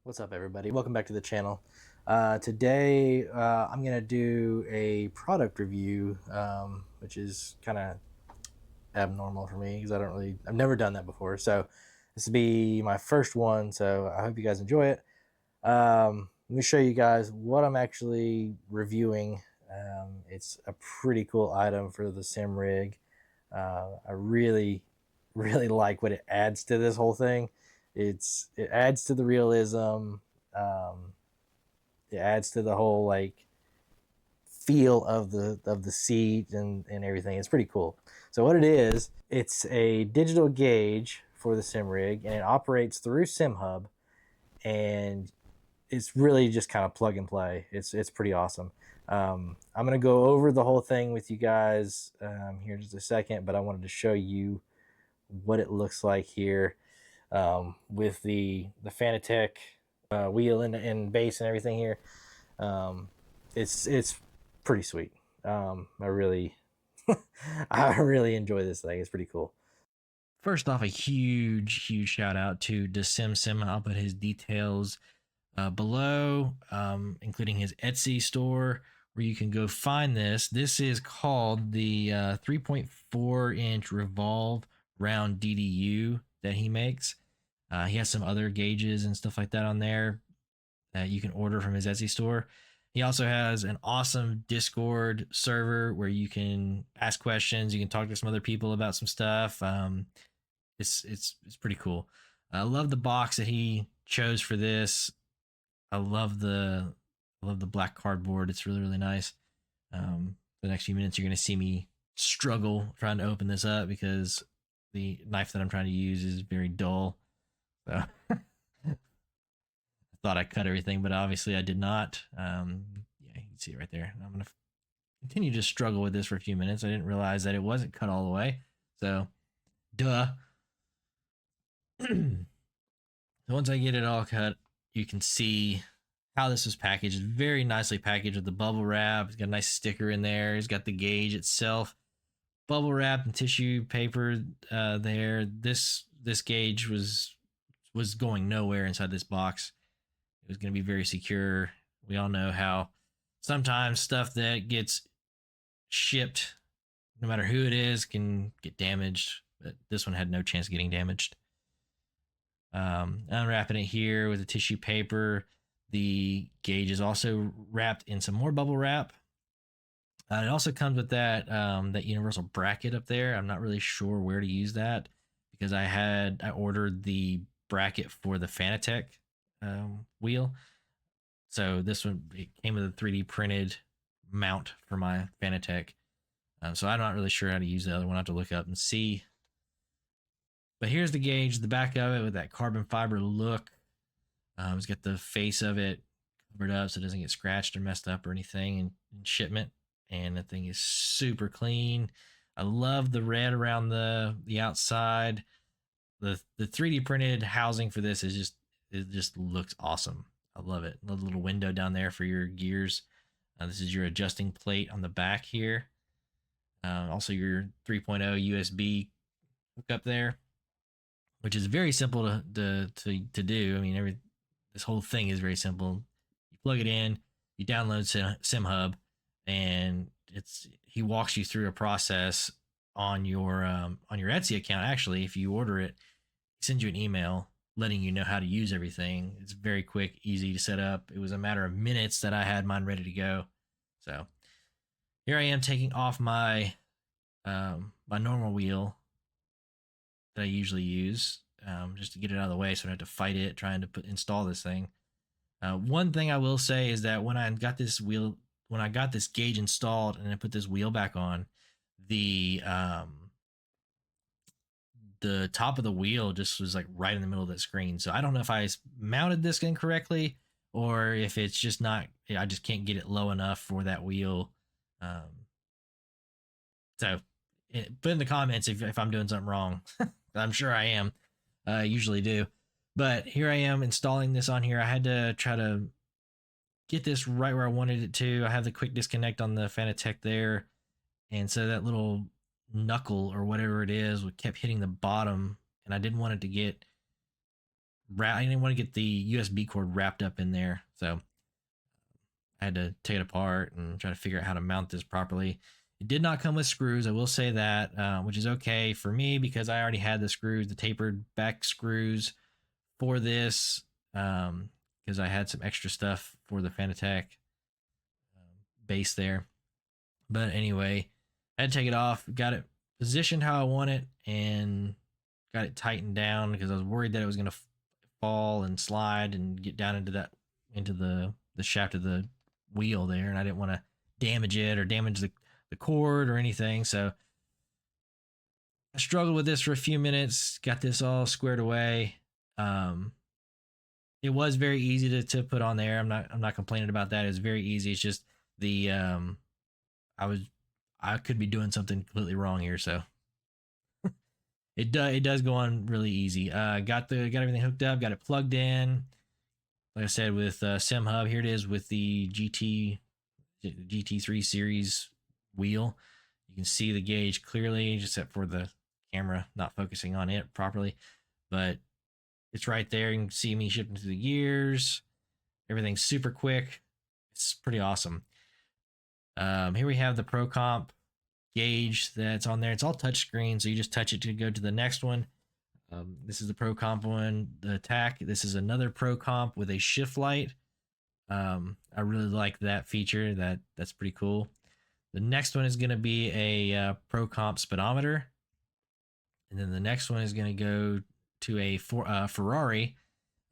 What's up, everybody? Welcome back to the channel. Today I'm gonna do a product review, which is kind of abnormal for me because I've never done that before. So this will be my first one. So I hope you guys enjoy it. Let me show you guys what I'm actually reviewing. It's a pretty cool item for the sim rig. I really like what it adds to this whole thing. It adds to the realism. Um, it adds to the whole like feel of the seat and everything. It's pretty cool. So what it is, it's a digital gauge for the sim rig, and it operates through SimHub, and it's really just kind of plug and play. It's pretty awesome. I'm gonna go over the whole thing with you guys here in just a second, but I wanted to show you what it looks like here with the Fanatec wheel and base and everything here. Um, it's pretty sweet. I really I really enjoy this thing. It's pretty cool. First off, a huge shout out to DaSimSimma. I'll put his details below, including his Etsy store where you can go find this. This is called the 3.4-inch Revolve round DDU that he makes. He has some other gauges and stuff like that on there that you can order from his Etsy store. He also has an awesome Discord server where you can ask questions. You can talk to some other people about some stuff. It's pretty cool. I love the box that he chose for this. I love the black cardboard. It's really nice. The next few minutes you're gonna see me struggle trying to open this up because the knife that I'm trying to use is very dull. So I thought I cut everything, but obviously I did not. Yeah, you can see it right there. I'm gonna continue to struggle with this for a few minutes. I didn't realize that it wasn't cut all the way. So, duh. So once I get it all cut, you can see how this was packaged. It's very nicely packaged with the bubble wrap. It's got a nice sticker in there. It's got the gauge itself, bubble wrap and tissue paper there. This gauge was going nowhere inside this box. It was going to be very secure. We all know how sometimes stuff that gets shipped, no matter who it is, can get damaged. But this one had no chance of getting damaged. Unwrapping it here with a tissue paper. The gauge is also wrapped in some more bubble wrap. It also comes with that universal bracket up there. I'm not really sure where to use that because I ordered the bracket for the Fanatec wheel. So this one, it came with a 3D printed mount for my Fanatec. So I'm not really sure how to use the other one. I have to look up and see. But here's the gauge, the back of it with that carbon fiber look. It's got the face of it covered up so it doesn't get scratched or messed up or anything in shipment. And the thing is super clean. I love the red around the outside. The 3D printed housing for this it just looks awesome. I love it. Love the little window down there for your gears. This is your adjusting plate on the back here. Also your 3.0 USB hookup there, which is very simple to do. I mean, this whole thing is very simple. You plug it in, you download SimHub, and he walks you through a process on your Etsy account. Actually, if you order it, he sends you an email letting you know how to use everything. It's very quick, easy to set up. It was a matter of minutes that I had mine ready to go. So here I am taking off my my normal wheel that I usually use just to get it out of the way so I don't have to fight it trying to install this thing. One thing I will say is that when I got this gauge installed and I put this wheel back on, the top of the wheel just was like right in the middle of the screen. So I don't know if I mounted this incorrectly or if it's just not, I just can't get it low enough for that wheel. So put in the comments if I'm doing something wrong. I'm sure I am. I usually do. But here I am installing this on here. I had to try to get this right where I wanted it to. I have the quick disconnect on the Fanatec there. And so that little knuckle or whatever it is kept hitting the bottom. And I didn't want it to get I didn't want to get the USB cord wrapped up in there, so I had to take it apart and try to figure out how to mount this properly. It did not come with screws, I will say that, which is okay for me because I already had the screws, the tapered back screws for this, because I had some extra stuff for the Fanatec base there. But anyway, I had to take it off, got it positioned how I want it, and got it tightened down because I was worried that it was going to fall and slide and get down into the shaft of the wheel there, and I didn't want to damage it or damage the cord or anything. So I struggled with this for a few minutes, got this all squared away. It was very easy to put on there. I'm not complaining about that. It's very easy. It's just the I could be doing something completely wrong here, so it does go on really easy. Got everything hooked up, got it plugged in. Like I said, with Sim Hub, here it is with the GT3 series wheel. You can see the gauge clearly, except for the camera not focusing on it properly. But it's right there. You can see me shifting through the gears. Everything's super quick. It's pretty awesome. Here we have the Pro Comp gauge that's on there. It's all touchscreen, so you just touch it to go to the next one. This is the Pro Comp one, the TAC. This is another Pro Comp with a shift light. I really like that feature. That's pretty cool. The next one is going to be a Pro Comp speedometer. And then the next one is going to go to a Ferrari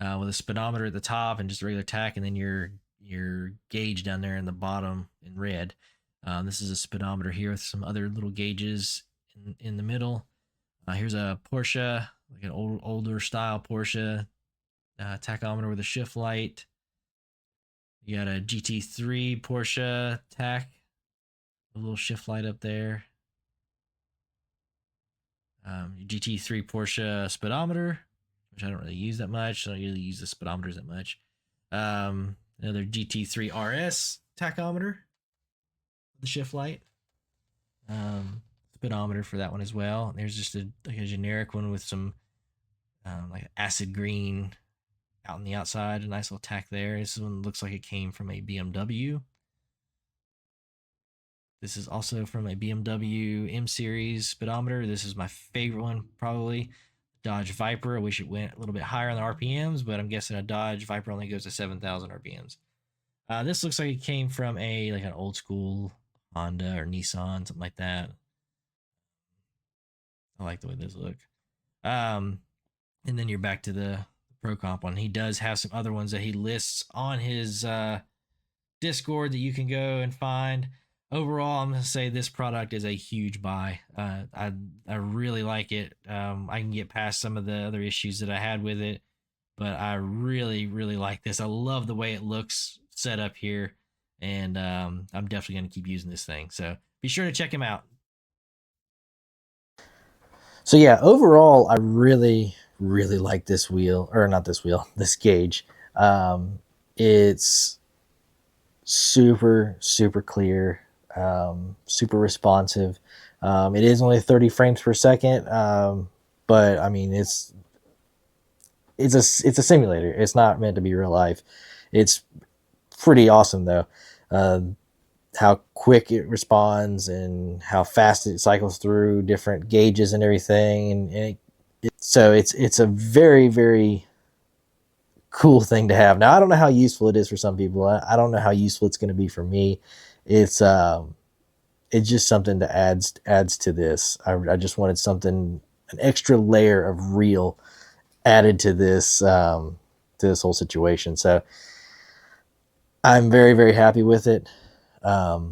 with a speedometer at the top and just a regular TAC, and then your gauge down there in the bottom in red. This is a speedometer here with some other little gauges in the middle. Here's a Porsche, like an older style Porsche tachometer with a shift light. You got a GT3 Porsche tach, a little shift light up there. GT3 Porsche speedometer, which I don't really use that much. I don't really use the speedometers that much. Another GT3 RS tachometer with the shift light. Speedometer for that one as well. There's just a generic one with some like acid green out on the outside. A nice little tack there. This one looks like it came from a BMW. This is also from a BMW M Series speedometer. This is my favorite one, probably. Dodge Viper. I wish it went a little bit higher on the RPMs, but I'm guessing a Dodge Viper only goes to 7,000 RPMs. This looks like it came from an old school Honda or Nissan, something like that. I like the way those look. And then you're back to the Pro Comp one. He does have some other ones that he lists on his Discord that you can go and find. Overall, I'm going to say this product is a huge buy. I really like it. I can get past some of the other issues that I had with it, but I really, really like this. I love the way it looks set up here, and I'm definitely going to keep using this thing. So be sure to check him out. So yeah, overall, I really, really like this wheel, or not this wheel, this gauge. It's super, super clear, super responsive. It is only 30 frames per second, but I mean, it's a simulator. It's not meant to be real life. It's pretty awesome though. How quick it responds and how fast it cycles through different gauges and everything. And so it's a very, very cool thing to have. Now, I don't know how useful it is for some people. I don't know how useful it's going to be for me. It's just something that adds to this. I just wanted something, an extra layer of real added to this whole situation. So I'm very, very happy with it. Like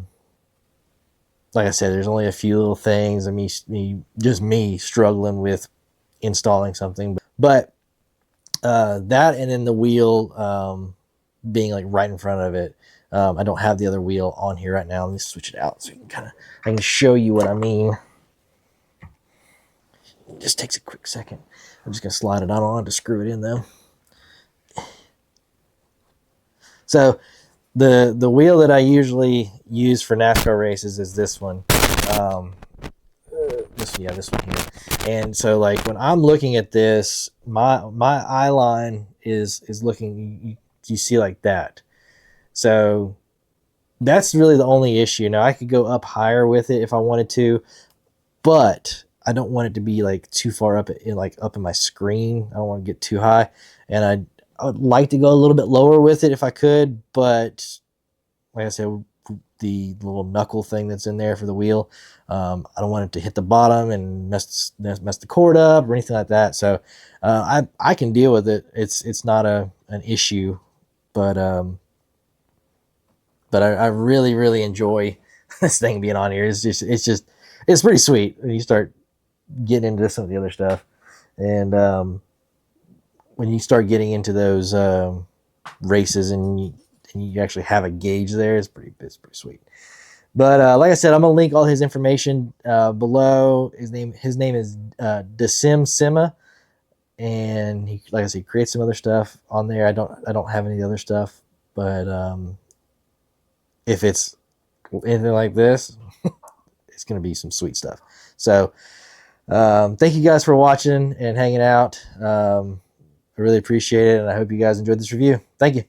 I said, there's only a few little things. I mean, me struggling with installing something, but that, and then the wheel being like right in front of it. I don't have the other wheel on here right now. Let me switch it out so I can show you what I mean. It just takes a quick second. I'm just gonna slide it on. I don't have to screw it in though. So the wheel that I usually use for NASCAR races is this one. The this one here. And so like when I'm looking at this, my eye line is looking, you see like that. So that's really the only issue. Now I could go up higher with it if I wanted to, but I don't want it to be like too far up in my screen. I don't want to get too high, and I would like to go a little bit lower with it if I could, but like I said, the little knuckle thing that's in there for the wheel, I don't want it to hit the bottom and mess the cord up or anything like that. So I can deal with it. It's not an issue, but I really enjoy this thing being on here. It's pretty sweet when you start getting into some of the other stuff, and when you start getting into those races and you actually have a gauge there, it's pretty sweet. But like I said, I'm gonna link all his information below. His name is DaSimSimma, and like I said, he creates some other stuff on there. I don't have any other stuff, but if it's anything like this, it's gonna be some sweet stuff. So thank you guys for watching and hanging out. I really appreciate it, and I hope you guys enjoyed this review. Thank you.